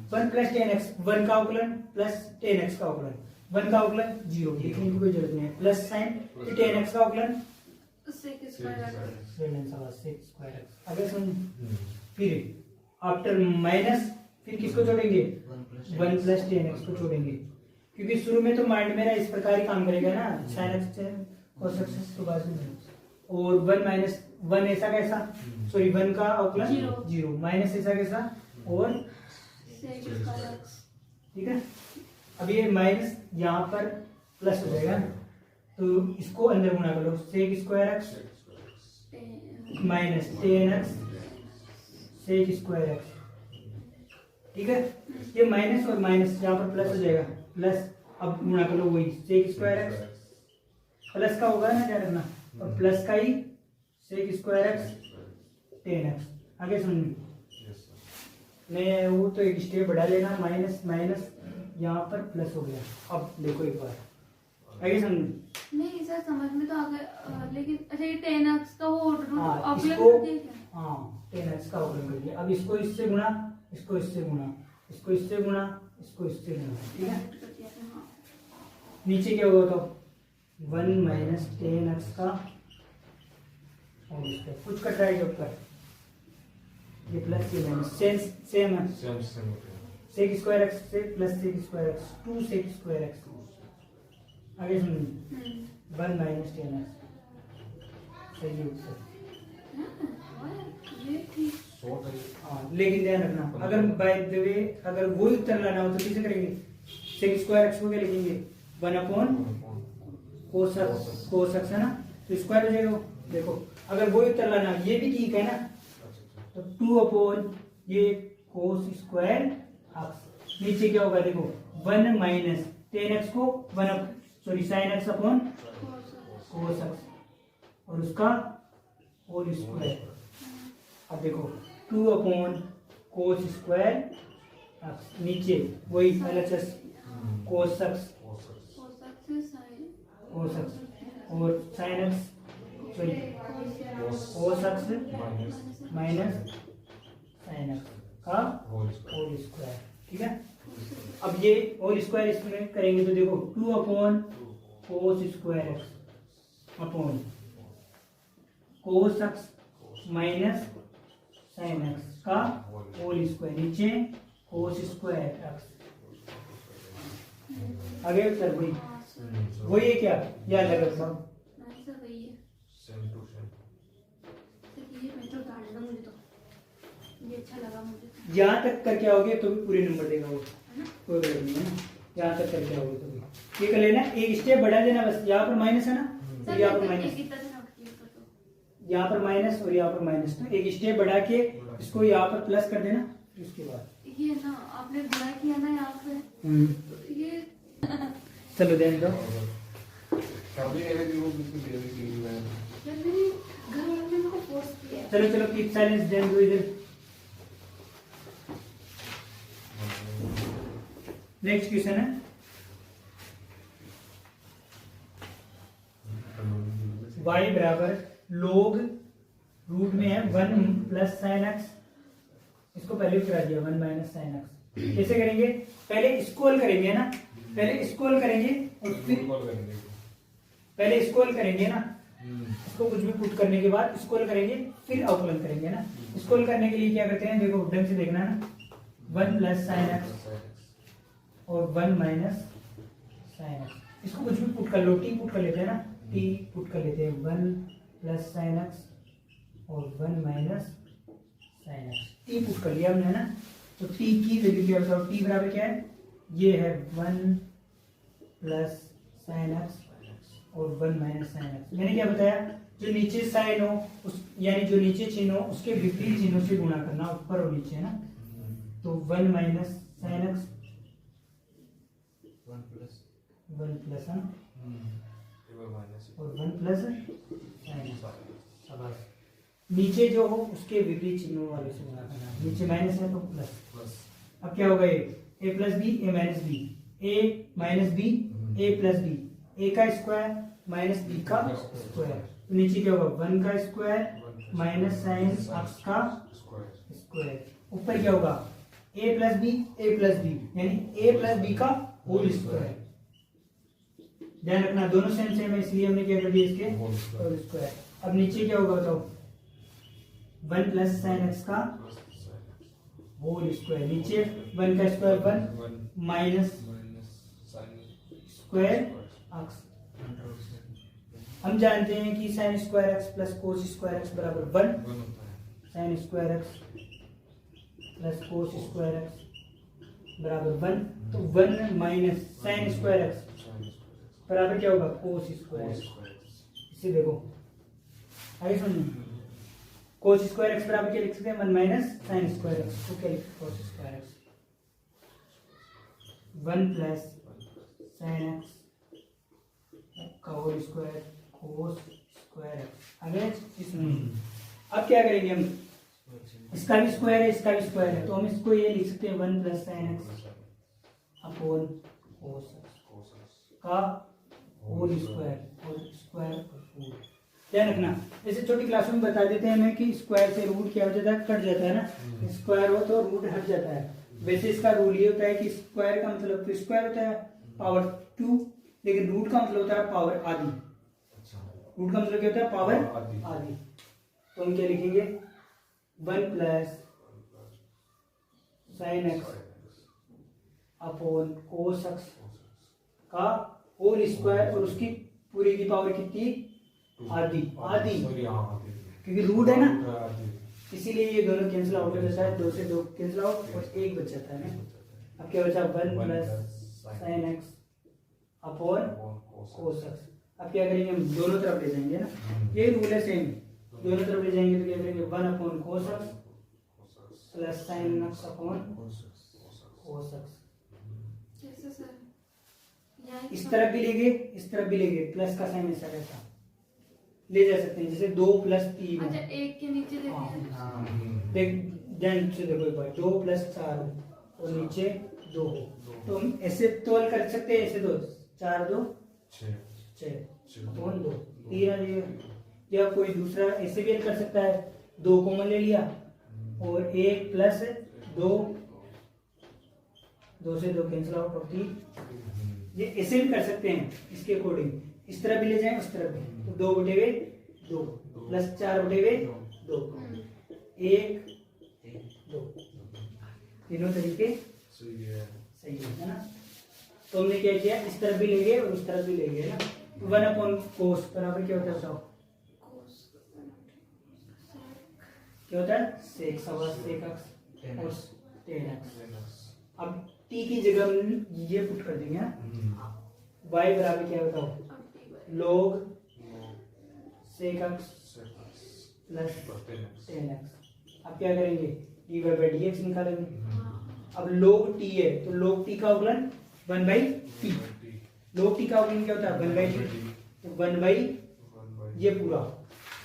Speaker 1: 1 प्लस 10x, 1 का अवकलन प्लस 10x का अवकलन, 1 का अवकलन 0, लिखने की कोई जरूरत नहीं है, प्लस साइन, फिर 10x का अवकलन
Speaker 2: sec स्क्वायर x। आगे सुन, फिर आफ्टर माइनस, फिर किसको छोड़ेंगे, 1 प्लस 10x को छोड़ेंगे, क्योंकि शुरू में तो माइंड मेरा इस प्रकार ही काम करेगा ना, sin x cos x तो बाजू में, और 1 माइनस 1 ऐसा कैसा, सॉरी 1 का अवकलन 0 माइनस ऐसा कैसा, और ठीक है। अब ये माइनस यहाँ पर प्लस हो जाएगा, तो इसको अंदर गुणा कर लो, sec square x minus 10x sec square x, ठीक है। ये माइनस और माइनस यहाँ पर प्लस हो जाएगा, प्लस अब गुणा कर लो वही sec स्क्वायर एक्स, प्लस का होगा ना क्या करना, और प्लस का ही sec स्क्वायर एक्स 10x। आगे सुनिए, मैं वो तो एक स्टेप बढ़ा लेना, माइनस माइनस यहाँ पर प्लस हो गया। अब देखो एक बार, आगे समझो। नहीं सर समझ में तो आ गया, लेकिन अच्छा ये 10x का वो
Speaker 1: हाँ,
Speaker 2: अवकलन
Speaker 1: इसको
Speaker 2: कर दिया क्या?
Speaker 1: हाँ 10x का अवकलन कर दिया। अब इसको इससे गुणा, इसको इससे गुणा, इसको इससे गुणा, इसको इससे गुणा, ठीक है।
Speaker 2: कर दिया था, हाँ।
Speaker 1: नीचे क्या होगा, तो 1 माइनस 10x का और इसका कुछ कट रहा है ऊपर, ये प्लस ये माइनस सेम है, sec स्क्वायर एक्स से plus sec square x 2 sec square x. आगे सुनिए, 1 माइनस 10x सही उत्तर। हाँ लेकिन ध्यान रखना, अगर बाय द वे अगर वो उत्तर लाना हो तो कैसे करेंगे, sec स्क्वायर एक्स को क्या लिखेंगे, 1 अपॉन cos x है ना, तो स्क्वायर हो जाएगा। देखो अगर वो उत्तर लाना, ये भी ठीक है ना, तो 2 अपॉन ये cos स्क्वायर एक्स, नीचे क्या होगा देखो 1 माइनस 10x को 1 sorry sin x upon cos x और उसका होल स्क्वायर। अब देखो 2 अपॉन cos स्क्वायर एक्स, नीचे वही LHS cos x और sin x sorry cos x minus sin x का होल स्क्वायर, ठीक है। अब ये होल स्क्वायर इसमें करेंगे तो देखो 2 upon cos square x upon cos x minus sin x का होल स्क्वायर, नीचे cos स्क्वायर एक्स। आगे उत्तर वही है क्या, या अलग रखना, यहाँ तक करके आओगे तो भी पूरे नंबर देगा वो, कोई गलत नहीं है ना। यहाँ तक करके आओगे तो भी ये कर लेना, एक स्टेप बढ़ा देना बस। यहाँ पर माइनस है ना, तो यहाँ पर माइनस, यहाँ पर माइनस और यहाँ पर माइनस, तो एक स्टेप बढ़ा के इसको यहाँ पर प्लस कर देना। उसके बाद
Speaker 2: ये ना आपने गुणा किया ना यहाँ पे, तो ये
Speaker 1: चलो देने दो।
Speaker 3: कभी नहीं वो बिल्कुल दे दी मैं
Speaker 4: मेरे घर वालों ने मेरे को फोर्स किया है।
Speaker 2: चलो चलो कीप साइलेंस, देन डू इधर। नेक्स्ट क्वेश्चन है y बराबर log रूट में है 1 प्लस साइन एक्स, इसको पहले भी करा दिया 1 माइनस साइन एक्स। कैसे करेंगे? पहले स्क्रोल करेंगे ना, पहले स्क्रोल करेंगे और फिर
Speaker 3: कॉल करेंगे
Speaker 2: पहले स्क्रोल करेंगे ना, इसको कुछ भी पुट करने के बाद स्क्रोल करेंगे फिर अवकलन करेंगे ना। स्क्रोल करने के लिए क्या करते हैं, देखो ढंग से देखना है ना, 1 प्लस साइन एक्स और 1 माइनस साइन एक्स, इसको कुछ भी पुट कर लो, टी पुट कर लेते हैं ना, टी पुट कर लेते हैं 1 प्लस साइन एक्स और 1 minus sine x, T put कर लिया हमने ना। तो टी की वैल्यू क्या बताओ, टी बराबर क्या है, ये है 1 प्लस साइन एक्स और 1 माइनस साइन एक्स। मैंने क्या बताया, जो नीचे साइन हो उस यानी जो नीचे चिन्ह हो उसके विपरीत चिन्हों से गुणा करना, ऊपर और नीचे ना। तो 1 माइनस साइन एक्स 1 प्लस और 1 प्लस साइन एक्स। शाबाश। नीचे जो हो उसके विपरीत चिन्हों वाले से गुणा करना, नीचे माइनस है तो प्लस। अब क्या होगा, ए प्लस बी ए माइनस बी, ए माइनस बी ए प्लस बी, ए का स्क्वायर माइनस बी का स्क्वायर। तो नीचे क्या होगा, 1 का स्क्वायर माइनस साइन एक्स का स्क्वायर। ऊपर क्या होगा, ए प्लस बी यानी ए प्लस बी का होल स्क्वायर। ध्यान रखना दोनों सेम है, इसलिए हमने क्या कर दिया इसके होल स्क्वायर। अब नीचे क्या होगा बताओ, 1 प्लस साइन एक्स का होल स्क्वायर, नीचे 1 का स्क्वायर 1 माइनस स्क्वायर एक्स। हम जानते हैं कि sine square x plus cos square x बराबर 1, sine square x plus cos square x बराबर 1। तो 1 माइनस साइन स्क्वायर एक्स बराबर क्या होगा, कोस स्क्वायर एक्स। इसे देखो आगे सुनिए, कोस स्क्वायर एक्स बराबर क्या लिख सकते हैं, 1 माइनस साइन स्क्वायर एक्स। तो क्या लिखते हैं, cos square x 1 plus sine x का whole square cos square x. आगे इसमें अब क्या करेंगे हम, इसका भी स्क्वायर है इसका भी स्क्वायर है, तो हम इसको ये लिख सकते हैं 1 प्लस साइन एक्स अपॉन कोस का होल स्क्वायर। ध्यान रखना, जैसे छोटी क्लास में बता देते हैं हमें कि स्क्वायर से रूट क्या हो जाता है, कट जाता है ना, स्क्वायर हो तो रूट हट जाता है। वैसे इसका रूल ये होता है कि स्क्वायर का मतलब तो स्क्वायर होता है पावर 2, लेकिन रूट का मतलब होता है पावर आधी। रूट का मतलब क्या होता है, पावर आधी। तो हम क्या लिखेंगे, 1 plus sine x upon cos x का होल स्क्वायर, और उसकी पूरी की पावर कितनी, आधी। क्योंकि रूट है ना, इसीलिए ये दोनों कैंसिल आउट हो जाता है, 2 से 2 कैंसिल आउट और 1 बच जाता है ना। अब क्या बचा, 1 plus sine x upon cos x. अब क्या करेंगे, हम दोनों तरफ ले जाएंगे ना, ये रूल है सेम, दोनों तरफ ले जाएंगे तो क्या करेंगे, 1 upon cos x plus sine x upon cos x.
Speaker 4: कैसे सर,
Speaker 2: इस तरफ भी लेंगे इस तरफ भी लेंगे, प्लस का साइन ऐसा रहता ले जा सकते हैं, जैसे 2 प्लस 3।
Speaker 4: अच्छा एक के नीचे लेते हैं,
Speaker 2: देख ध्यान से देखो एक बार, 2 प्लस 4 और नीचे 2 हो, तो हम ऐसे तोल कर सकते हैं, ऐसे 2 4 2 6 कौन 2 3 आ जाएगा। या कोई दूसरा ऐसे भी कर सकता है, 2 कॉमन ले लिया और 1 प्लस 2 2 से 2 कैंसिल आउट और 3। ये ऐसे भी कर सकते हैं इसके अकॉर्डिंग, इस तरफ भी ले जाएं उस तरफ भी, तो 2 बटे हुए 2 प्लस 4 बटे हुए 2 1 2, तीनों तरीके सही है ना। तो हमने क्या किया, इस तरफ भी लेंगे और उस तरफ भी लेंगे ना। 1 अपॉन कोस बराबर क्या होता है, बताओ क्या होता है, sec sec x और tan x। अब t की जगह हम ये पुट कर देंगे ना, y बराबर क्या बताओ, log sec x plus tan x। अब क्या करेंगे, dy by dx निकालेंगे। अब log t है तो log t का अवकलन 1/t, log t का अवकलन क्या होता है 1/t,
Speaker 1: तो 1/, ये पूरा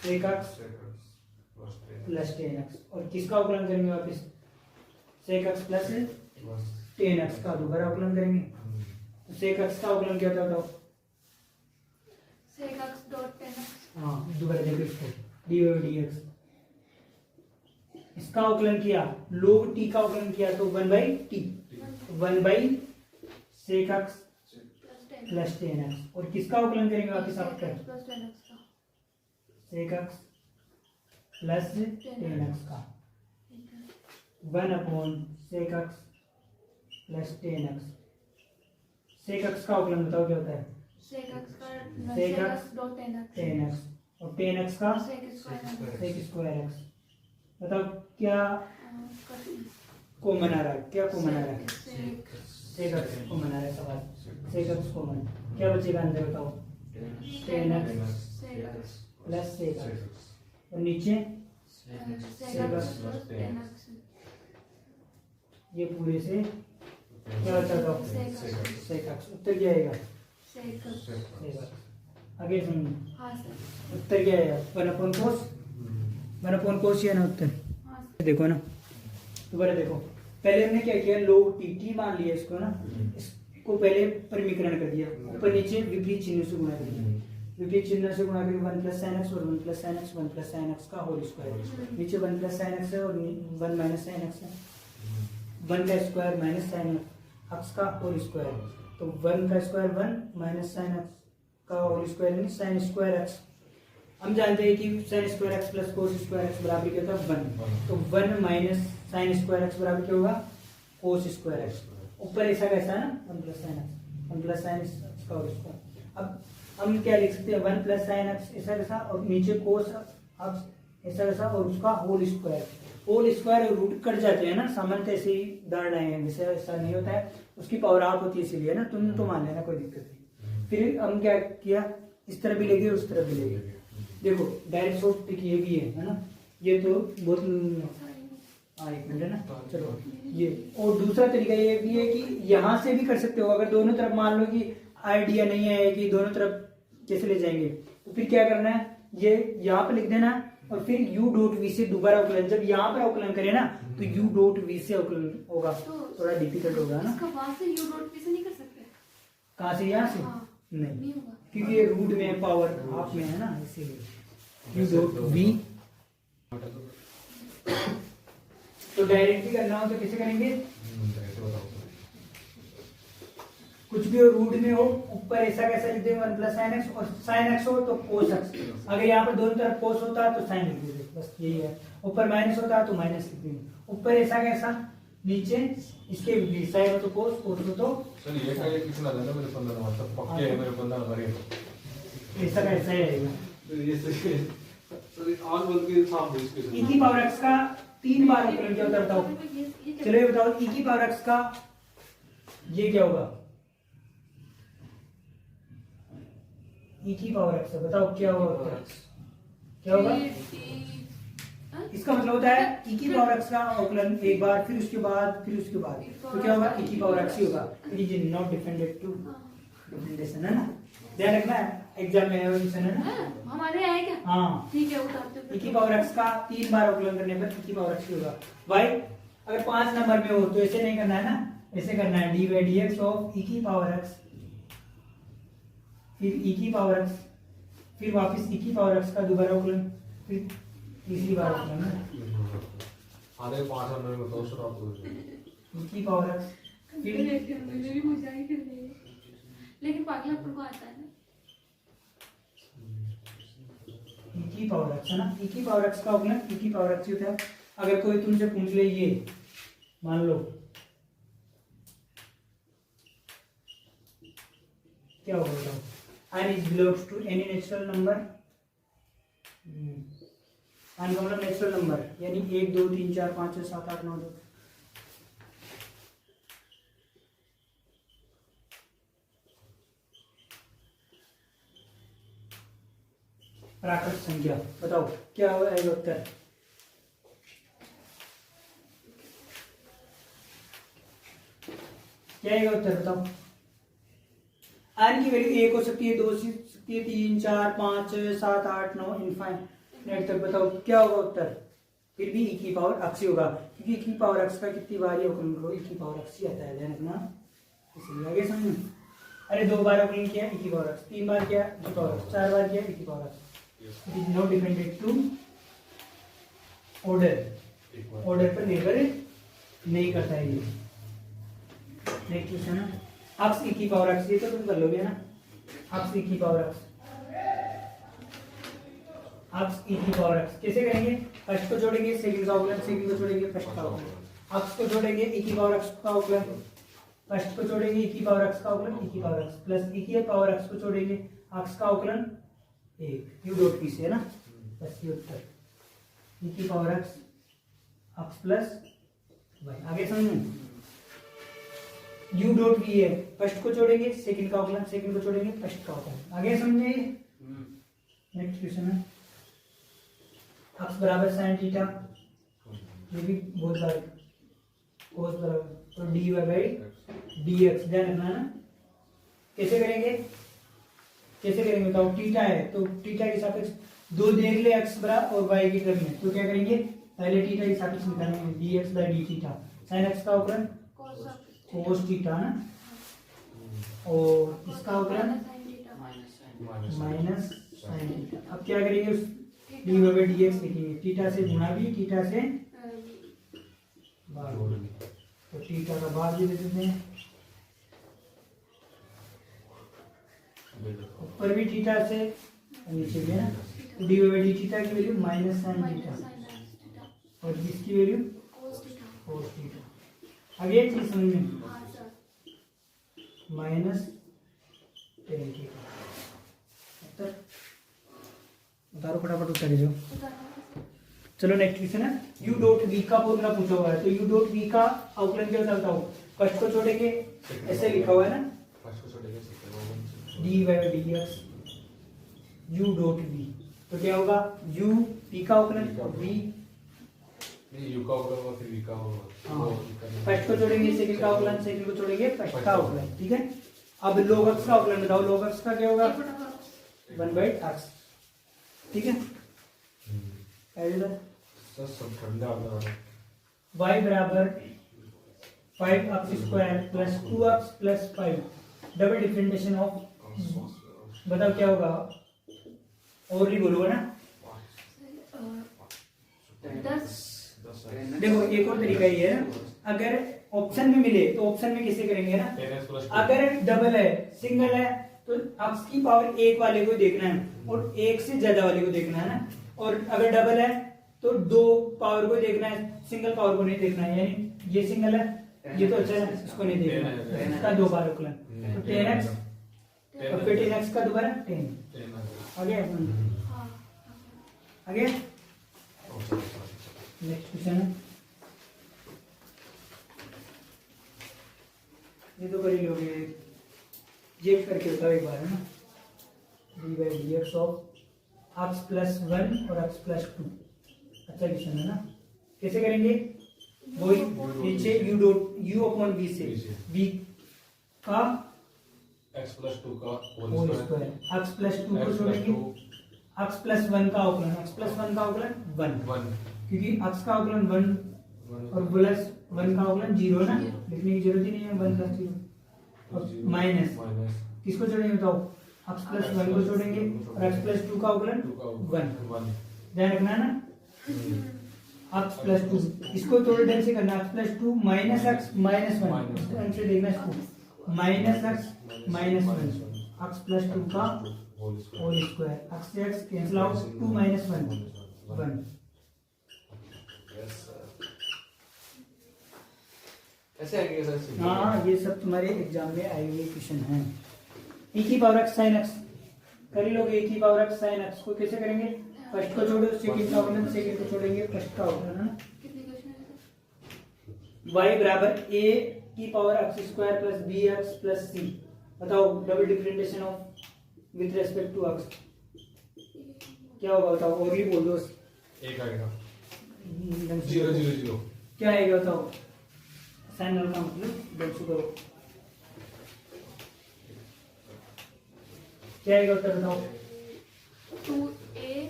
Speaker 1: sec x plus tan x, और किसका अवकलन करेंगे वापस, sec x plus tan x का दोबारा अवकलन करेंगे। तो sec x का अवकलन क्या होता है बताओ?
Speaker 4: sec x dot tan x,
Speaker 1: हाँ दोबारा देखो इसको, dx, इसका अवकलन किया, log t का अवकलन किया तो 1/t, 1/sec x
Speaker 4: plus tan
Speaker 1: plus tan x, और किसका अवकलन करेंगे वापस आप
Speaker 4: sec x plus tan x का,
Speaker 1: sec x plus tan x का, 1/sec x plus tan x। sec x का अवकलन बताओ क्या होता है?
Speaker 4: sec x का
Speaker 1: Sec
Speaker 4: sec
Speaker 1: x
Speaker 4: x dot tan x,
Speaker 1: tan x, और tan x का
Speaker 4: sec square x,
Speaker 1: sec square x। बताओ क्या
Speaker 4: कट
Speaker 1: कॉमन आ रहा है, क्या कॉमन आ रहा है?
Speaker 4: sec
Speaker 1: sec x कॉमन आ रहा है सवाल, sec x कॉमन, क्या बचेगा अंदर बताओ? tan x
Speaker 4: sec x
Speaker 1: plus sec x, और नीचे
Speaker 4: sec x plus tan x,
Speaker 1: ये पूरे से क्या बचा था? sec x। उत्तर क्या आएगा?
Speaker 4: sec x,
Speaker 1: sec x। आगे सुनिए,
Speaker 4: हाँ सर,
Speaker 1: उत्तर क्या आएगा? 1/cos, 1/cos ये ना उत्तर,
Speaker 4: हाँ सर,
Speaker 1: देखो ना, दोबारा देखो, पहले हमने क्या किया, log t मान लिया इसको ना, इसको पहले परिमीकरण कर दिया, ऊपर नीचे विपरीत चिन्ह से गुणा कर दिया, विपरीत चिन्ह से गुणा करके 1 + sin x और 1 + sin x, 1 + sin x का होल स्क्वायर, नीचे 1 + sin x है और 1 - sin x है, 1 का स्क्वायर माइनस sin x का होल स्क्वायर, तो 1 का स्क्वायर 1 - sin x का होल स्क्वायर यानी sin स्क्वायर x। हम जानते हैं कि sin square x plus cos square x बराबर क्या होता है? 1, तो 1 - sin स्क्वायर x बराबर क्या होगा? cos square x। ऊपर ऐसा कैसा है ना, 1 + sin x, 1 + sin x का होल स्क्वायर। अब हम क्या लिख सकते हैं, 1 + sin x ऐसा कैसा, और नीचे cos x ऐसा कैसा, और उसका होल स्क्वायर, होल स्क्वायर और रूट कट जाते हैं ना, सामान्यतः ऐसे ही दाड़ रहे हैं, वैसे ऐसा नहीं होता है, उसकी पावर हाफ होती है इसीलिए ना, तुम तो मान लेना कोई दिक्कत नहीं। फिर हम क्या किया, इस तरह भी लेंगे उस तरह भी लेंगे, देखो डायरेक्ट शॉर्ट ट्रिक ये भी है ना, ये तो बहुत हाँ 1 मिनट है ना, चलो ये, और दूसरा तरीका ये भी है कि यहाँ से भी कर सकते हो, अगर दोनों तरफ मान लो कि आइडिया नहीं है कि दोनों तरफ कैसे ले जाएंगे, तो फिर क्या करना है, ये यहाँ पे लिख देना, और फिर u.v से दोबारा अवकलन, जब यहाँ पर अवकलन करें ना तो u.v से अवकलन होगा, थोड़ा डिफिकल्ट होगा ना।
Speaker 4: इसका वहाँ से u dot p से नहीं कर सकते?
Speaker 1: कहाँ से, यहाँ से?
Speaker 4: हाँ,
Speaker 1: नहीं,
Speaker 4: नहीं होगा,
Speaker 1: क्योंकि ये रूट में पावर हाफ में है ना, इसीलिए u.v। तो डायरेक्टली करना हो तो कैसे करेंगे, कुछ भी हो रूट में हो, ऊपर ऐसा कैसा लिख देंगे 1 + sin x, और sin x हो तो cos x, अगर यहाँ पर दोनों तरफ cos होता है तो sin लिख देंगे, बस यही है, ऊपर माइनस होता है तो माइनस लिख देंगे, ऊपर ऐसा कैसा, नीचे इसके विपरीत, sin हो तो cos, cos हो तो
Speaker 3: सर ये का ये कितना था ना मेरे 15 नंबर तक पक्के है, मेरे 15 नंबर है,
Speaker 1: ऐसा कैसा ही रहेगा।
Speaker 3: तो ये सर आज बोल के साफ है इसके
Speaker 1: e की पावर x का 3 बार अवकलन क्या होता है बताओ, चलो ये बताओ, e की पावर x का ये क्या होगा, e की पावर x बताओ क्या होगा, क्या होगा, इसका मतलब होता है e की पावर x का अवकलन एक बार, फिर उसके बाद, फिर उसके बाद, तो क्या होगा, e की पावर x ही होगा, it is not different to differentiation है ना, ध्यान रखना है एग्जाम में है ना।
Speaker 4: हमारे आए क्या?
Speaker 1: हाँ,
Speaker 4: ठीक है, उतारते हो।
Speaker 1: e की पावर x का 3 बार अवकलन करने पर e की पावर x ही होगा। y अगर 5 नंबर में हो तो ऐसे नहीं करना है ना, ऐसे करना है d/dx ऑफ e की पावर x, फिर e की पावर x, फिर वापस e की पावर x का दोबारा अवकलन, फिर तीसरी बार अवकलन है
Speaker 3: आधे 5 नंबर में 200 आपको
Speaker 1: e की पावर x, फिर
Speaker 4: मुझे भी मजा ही करनी है, लेकिन पागलापन को आता है ना।
Speaker 1: e की पावर x है ना, e की पावर x का अवकलन e की पावर x ही होता है। अगर कोई तुमसे पूछ ले ये मान लो क्या होगा बताओ, n is belongs to any natural number, n का मतलब नेचुरल नंबर, यानी 1 2 3 4 5 6 7 8 9 10, प्राकृत संख्या, बताओ क्या आएगा उत्तर, क्या आएगा उत्तर बताओ।
Speaker 2: आर की वैल्यू 1 हो सकती है, 2 हो सकती है, 3 4 5 6 7 8 9 इनफाइनाइट तक। बताओ क्या होगा उत्तर? फिर भी e की पावर अक्स ही होगा, क्योंकि e की पावर अक्स का कितनी बार ही अवकलन करो e की पावर अक्स ही आता है, ध्यान रखना। इसलिए आगे समझ में। अरे 2 बार अवकलन किया e की पावर अक्स, 3 बार किया e की पावर अक्स, 4 बार किया e की power x. It is not dependent to order, order पर निर्भर नहीं करता है ये। नेक्स्ट क्वेश्चन है अक्स e की पावर अक्स, ये तो तुम कर लोगे ना। अक्स e की पावर अक्स, अक्स e की पावर अक्स कैसे करेंगे? फर्स्ट को जोड़ेंगे सेकंड का अवकलन, सेकंड को जोड़ेंगे फर्स्ट का अवकलन। अक्स को जोड़ेंगे e की पावर अक्स का अवकलन, फर्स्ट को जोड़ेंगे e की पावर अक्स का अवकलन, e की पावर अक्स प्लस e की पावर अक्स को जोड़ेंगे अक्स का अवकलन 1 u डॉट p से है ना। बस ये उत्तर e की पावर अक्स अक्स प्लस y। आगे समझ u डॉट v है, फर्स्ट को जोड़ेंगे सेकंड का अवकलन, सेकंड को जोड़ेंगे फर्स्ट का अवकलन। आगे समझे। नेक्स्ट क्वेश्चन है अक्स बराबर sin थीटा, ये भी बहुत बार cos बराबर तो dy बाई dx, ध्यान रखना है ना। कैसे करेंगे? कैसे करेंगे बताओ? थीटा है तो थीटा के सापेक्ष दो देख ले x बराबर और y की टर्म में, तो क्या करेंगे? पहले थीटा के सापेक्ष निकालेंगे dx by D theta, sin x का अवकलन cos थीटा ना, और इसका अवकलन माइनस sin थीटा। अब क्या करेंगे? उस dy बाई dx लिखेंगे, थीटा से गुणा भी, थीटा से भाग, तो थीटा का भाग भी दे देते हैं, ऊपर भी थीटा से नीचे भी है ना। dy बाई डी थीटा की वैल्यू माइनस sin थीटा और इसकी वैल्यू cos थीटा। आगे एक चीज समझ में, माइनस tan थीटा। उतारो फटाफट, उतार दो। चलो नेक्स्ट क्वेश्चन है u डॉट v का फॉर्मूला पूछा हुआ है, तो u डॉट v का अवकलन क्या होता है बताओ? फर्स्ट को छोड़ेंगे, ऐसे लिखा हुआ है ना, dy by dx u dot v, तो क्या होगा? u v का अवकलन और v
Speaker 3: नहीं u का होगा फिर v का होगा।
Speaker 2: फर्स्ट को जोड़ेंगे सेकंड का अवकलन, सेकंड को जोड़ेंगे फर्स्ट का अवकलन, ठीक है। अब log x का अवकलन बताओ, log x का क्या होगा? 1 बाई x, ठीक है।
Speaker 3: सब ठंडा होता है।
Speaker 2: y बराबर 5x square plus 2x plus 5, double differentiation of, बताओ क्या होगा? और नहीं बोलोगे ना। देखो एक और तरीका ये है, अगर ऑप्शन में मिले तो ऑप्शन में कैसे करेंगे ना, अगर डबल है सिंगल है तो x की पावर 1 वाले को देखना है और 1 से ज्यादा वाले को देखना है ना, और अगर डबल है तो 2 पावर को देखना है, सिंगल पावर को नहीं देखना है। यानी ये सिंगल है, ये तो अच्छा है, इसको नहीं देखना है, इसका 2 बार अवकलन, तो 10x और फिर 10x का दोबारा 10। आगे आगे नेक्स्ट क्वेश्चन है, ये तो कर ही लोगे, ये करके होता है एक बार है ना, D by D x of x plus 1 और एक्स प्लस 2। अच्छा क्वेश्चन है ना। कैसे करेंगे? वही नीचे u dot u upon v से v का
Speaker 3: x प्लस 2 का
Speaker 2: होल स्क्वायर, x प्लस 2 को छोड़ेंगे, x प्लस 1 का अवकलन, x प्लस 1 का अवकलन 1, क्योंकि x का अवकलन 1 और प्लस 1 का अवकलन 0 ना, लिखने की जरूरत ही नहीं है, 1 प्लस 0 और माइनस किसको जोड़ेंगे बताओ? x प्लस 1 को जोड़ेंगे और x प्लस 2 का अवकलन 1, ध्यान रखना है ना। x प्लस 2 इसको थोड़े ढंग से करना, x plus 2 minus x minus 1, ढंग से देखना इसको, minus x minus 1, x plus 2 का होल स्क्वायर, x से x कैंसिल आउट, 2 माइनस 1
Speaker 3: ऐसे आएंगे सर।
Speaker 2: हाँ ये सब तुम्हारे एग्जाम में आए हुए क्वेश्चन हैं। e की पावर x sin x कर ही लोगे, e की पावर x sin x को कैसे करेंगे? फर्स्ट को जोड़ो सेकंड का अवकलन, सेकंड को जोड़ेंगे फर्स्ट का अवकलन, है ना। y बराबर a की power x square plus bx plus c, बताओ double differentiation of with respect to x क्या होगा बताओ? और भी बोल दो,
Speaker 3: एक आएगा
Speaker 2: 0
Speaker 3: 0 0
Speaker 2: क्या आएगा बताओ? साइन का मतलब 200 करो, क्या आएगा उत्तर बताओ?
Speaker 4: 2a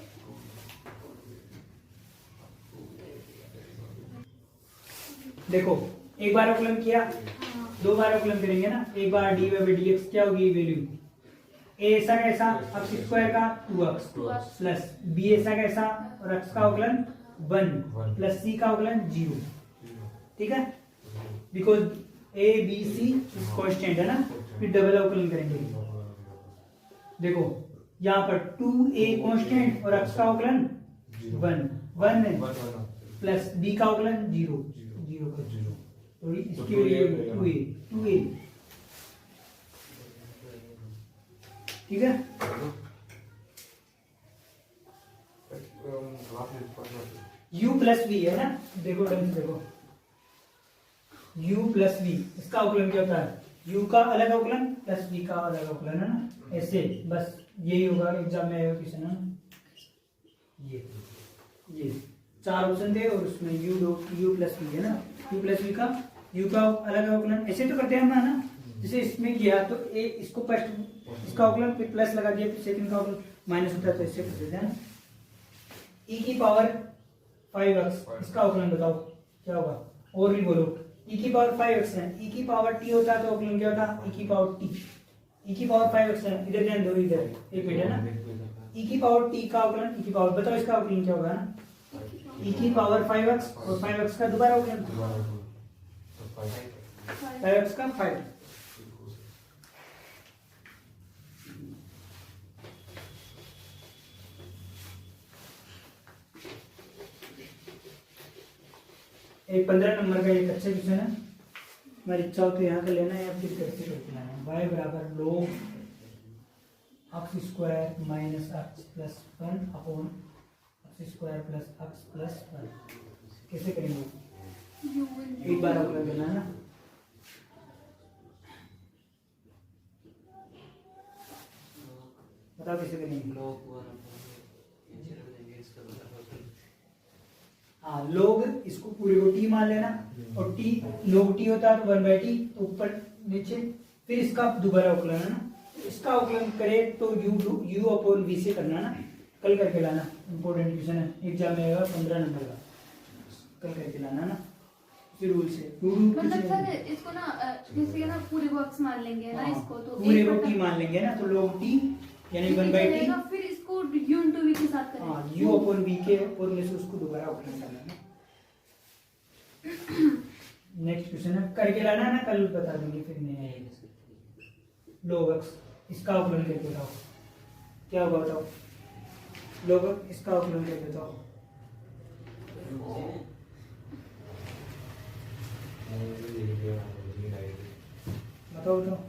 Speaker 2: देखो एक बार अवकलन किया,
Speaker 4: हाँ,
Speaker 2: दो बार अवकलन करेंगे ना, एक बार डी बाई डी एक्स क्या होगी वैल्यू, ए ऐसा कैसा अक्स स्क्वायर का 2x
Speaker 4: 2x
Speaker 2: प्लस बी ऐसा कैसा और अक्स का अवकलन 1 प्लस सी का अवकलन 0, ठीक है, because A B C constant है ना, फिर डबल अवकलन करेंगे। देखो यहाँ पर 2a कांस्टेंट और अक्स का अवकलन 1 है प्लस बी का अवकलन 0 का 0, तो इसकी वैल्यू 2a, ठीक है। u प्लस वी है ना, देखो ढंग से देखो, u प्लस वी इसका अवकलन क्या होता है, u का अलग अवकलन प्लस v का अलग अवकलन है ना, ऐसे बस यही होगा एग्जाम में आएगा क्वेश्चन है ना। ये चार ऑप्शन थे और उसमें u प्लस वी है ना, u प्लस वी का u का अलग अवकलन ऐसे तो करते हैं हम ना, जैसे इसमें किया तो ए इसको फर्स्ट इसका अवकलन फिर प्लस लगा दिया, फिर सेकंड का अवकलन माइनस होता है, तो ऐसे कर देते हैं ना। e की पावर 5x इसका अवकलन बताओ क्या होगा, और भी बोलो। e की पावर 5x है, e की पावर t होता है तो अवकलन क्या होता, e की पावर t, e की पावर 5x है, इधर ध्यान दो, इधर एक मिनट है ना, e की पावर t का अवकलन e की पावर, बताओ इसका अवकलन क्या होगा ना, e की पावर 5x और 5x का दोबारा अवकलन 5x का 5। एक 15 नंबर का एक अच्छा क्वेश्चन है, हमारी इच्छा हो तो यहाँ का लेना है या फिर कैसे करके लाना है। y बराबर log x square minus x plus 1 upon x square plus x plus 1, कैसे करेंगे,
Speaker 4: you will
Speaker 2: एक बार अवकलन करना है ना। बताओ कैसे करेंगे। हाँ लोग इसको पूरे को टी मान लेना, और टी लोग टी होता है तो 1/t, तो ऊपर नीचे, फिर इसका दोबारा अवकलन है ना, इसका अवकलन करे तो u अपॉन v से करना ना, कल करके लाना, इंपॉर्टेंट क्वेश्चन है, एग्जाम में आएगा 15 नंबर का, कल करके लाना ना, फिर रूल से
Speaker 4: मतलब सर इसको ना जैसे कि ना पूरे बॉक्स मान लेंगे ना, इसको तो
Speaker 2: पूरे को टी मान लेंगे ना, तो लोग टी यानी 1/t,
Speaker 4: फिर इसको u into v के साथ करेंगे।
Speaker 2: हाँ u अपॉन v के फॉर्मूले से उसको दोबारा अवकलन करना है। नेक्स्ट क्वेश्चन है, करके लाना है ना, कल बता देंगे फिर नहीं आएगा। log x इसका अवकलन करके बताओ क्या होगा, बताओ log x इसका अवकलन करके बताओ। बताओ बताओ।